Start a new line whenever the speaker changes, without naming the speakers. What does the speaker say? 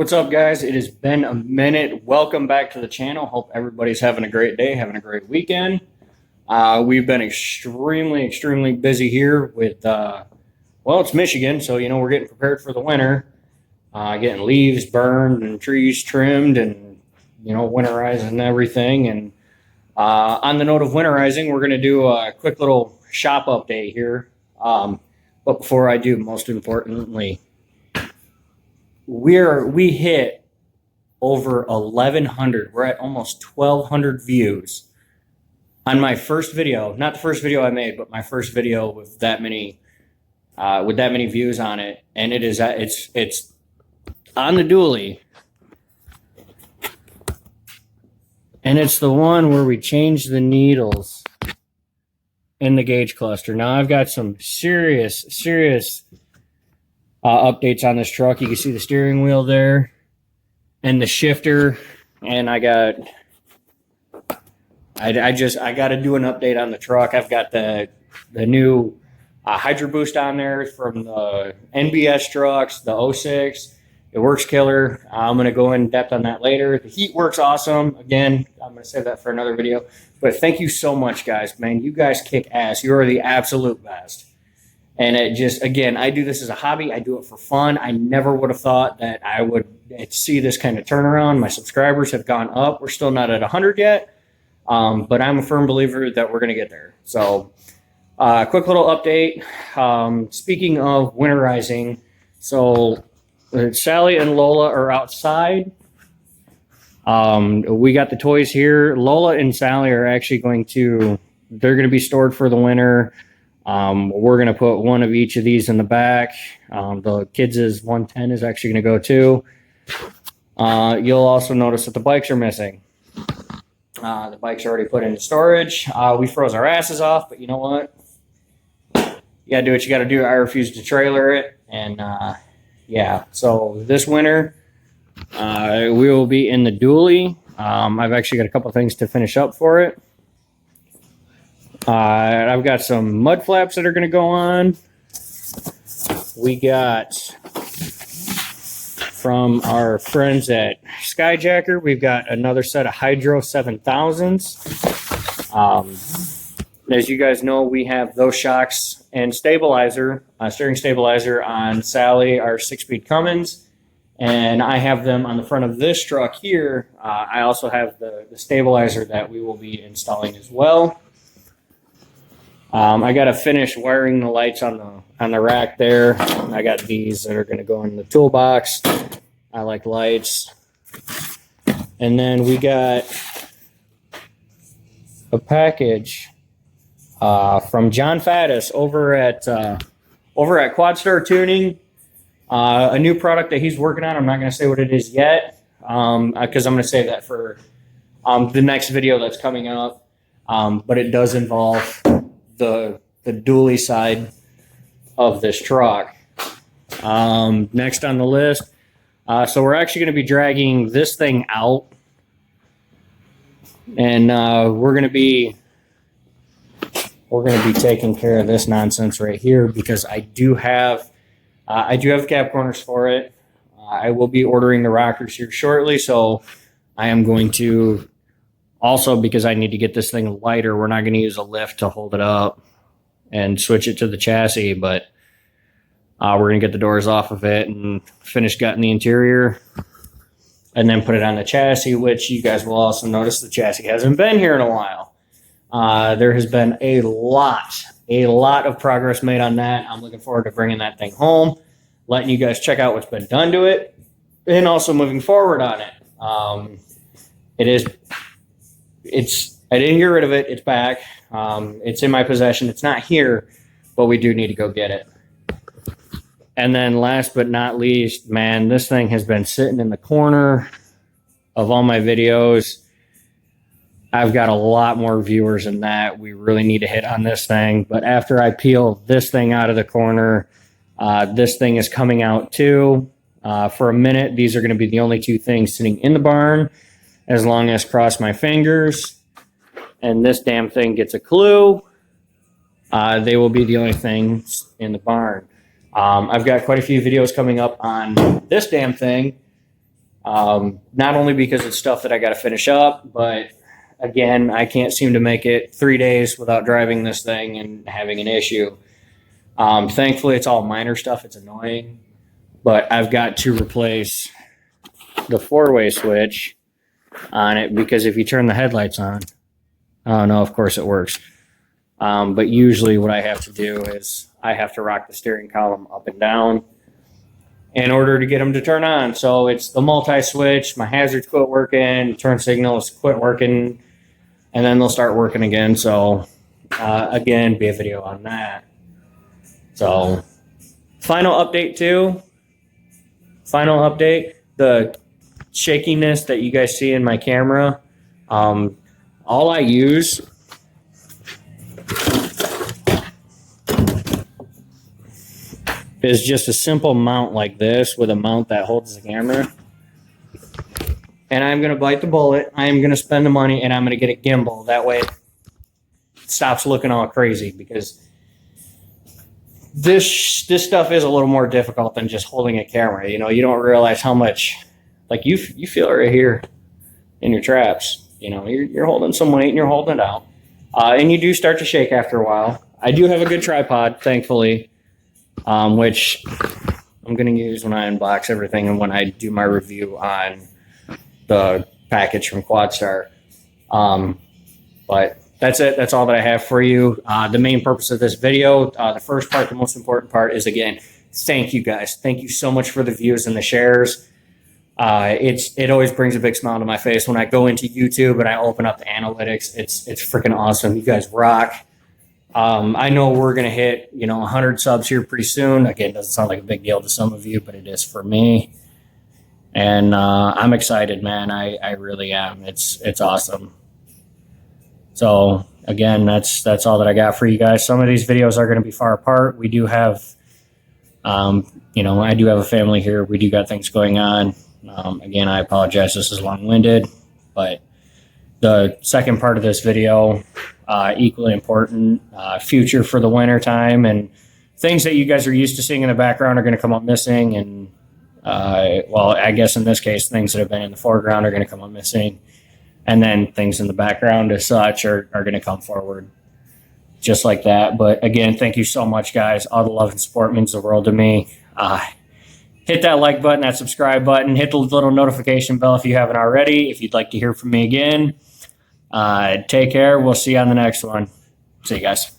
What's up, guys? It has been a minute. Welcome back to the channel. Hope everybody's having a great day, having a great weekend. We've been extremely busy here with, well, it's Michigan, so, we're getting prepared for the winter, getting leaves burned and trees trimmed and, winterizing everything. And on the note of winterizing, we're going to do a quick little shop update here. But before I do, most importantly, we hit over 1,100. We're at almost 1,200 views on my first video. Not the first video I made, but my first video with that many views on it. And it's on the dually, and it's the one where we changed the needles in the gauge cluster. Now I've got some serious updates on this truck. You can see the steering wheel there and the shifter, and I got to do an update on the truck. I've got the new Hydro Boost on there from the NBS trucks, the 06. It works killer. I'm going to go in depth on that later. The heat works awesome. Again, I'm going to save that for another video. But thank you so much, guys. Man, you guys kick ass. You are the absolute best. And it just, again, I do this as a hobby. I do it for fun. I never would have thought that I would see this kind of turnaround. My subscribers have gone up. We're still not at 100 yet, but I'm a firm believer that we're going to get there. So quick little update. Speaking of winterizing, so Sally and Lola are outside. We got the toys here. Lola and Sally are actually they're going to be stored for the winter. We're going to put one of each of these in the back. The kids' 110 is actually going to go too. You'll also notice that the bikes are missing. The bikes are already put into storage. We froze our asses off, but you know what? You got to do what you got to do. I refuse to trailer it. And, yeah, so this winter, we will be in the dually. I've actually got a couple things to finish up for it. I've got some mud flaps that are going to go on. We got from our friends at Skyjacker, we've got another set of Hydro 7000s. As you guys know, we have those shocks and stabilizer, steering stabilizer on Sally, our 6-speed Cummins, and I have them on the front of this truck here. I also have the stabilizer that we will be installing as well. I got to finish wiring the lights on the rack there. I got these that are going to go in the toolbox. I like lights. And then we got a package from John Faddis over at Quadstar Tuning. A new product that he's working on. I'm not going to say what it is yet because I'm going to save that for the next video that's coming up. But it does involve the dually side of this truck. Next on the list, so we're actually going to be dragging this thing out, and we're going to be taking care of this nonsense right here because I do have cab corners for it. I will be ordering the rockers here shortly, so I am going to. Also, because I need to get this thing lighter, we're not going to use a lift to hold it up and switch it to the chassis, but we're going to get the doors off of it and finish gutting the interior and then put it on the chassis, which you guys will also notice the chassis hasn't been here in a while. There has been a lot of progress made on that. I'm looking forward to bringing that thing home, letting you guys check out what's been done to it, and also moving forward on it. I didn't get rid of it. It's back. It's in my possession. It's not here, but we do need to go get it. And then last but not least, man, this thing has been sitting in the corner of all my videos. I've got a lot more viewers than that. We really need to hit on this thing. But after I peel this thing out of the corner, this thing is coming out too. For a minute, these are going to be the only two things sitting in the barn. As long as cross my fingers and this damn thing gets a clue, they will be the only things in the barn. I've got quite a few videos coming up on this damn thing Not only because it's stuff that I got to finish up, but again, I can't seem to make it 3 days without driving this thing and having an issue. Thankfully, it's all minor stuff. It's annoying, but I've got to replace the four-way switch on it because if you turn the headlights on, oh no, of course it works. But usually what I have to do is I have to rock the steering column up and down in order to get them to turn on. So it's the multi-switch, my hazards quit working, turn signals quit working, and then they'll start working again. So again, be a video on that. So final update, the shakiness that you guys see in my camera, all I use is just a simple mount like this with a mount that holds the camera. And I'm going to bite the bullet. I am going to spend the money and I'm going to get a gimbal. That way it stops looking all crazy because this stuff is a little more difficult than just holding a camera. You know, you don't realize how much, like you feel it right here in your traps. You know, you're holding some weight and you're holding it out. And you do start to shake after a while. I do have a good tripod, thankfully, which I'm going to use when I unbox everything and when I do my review on the package from Quadstar. But that's it. That's all that I have for you. The main purpose of this video, the first part, the most important part is, again, thank you guys. Thank you so much for the views and the shares. It always brings a big smile to my face when I go into YouTube and I open up the analytics. It's freaking awesome. You guys rock. I know we're going to hit, 100 subs here pretty soon. Again, it doesn't sound like a big deal to some of you, but it is for me. And I'm excited, man. I really am. It's awesome. So again, that's all that I got for you guys. Some of these videos are going to be far apart. We do have, I do have a family here. We do got things going on. Again, I apologize. This is long-winded, but the second part of this video, equally important, future for the winter time, and things that you guys are used to seeing in the background are going to come up missing. And, I guess in this case, things that have been in the foreground are going to come up missing. And then things in the background as such are going to come forward just like that. But again, thank you so much, guys. All the love and support means the world to me. Hit that like button, that subscribe button, hit the little notification bell if you haven't already. If you'd like to hear from me again, take care. We'll see you on the next one. See you guys.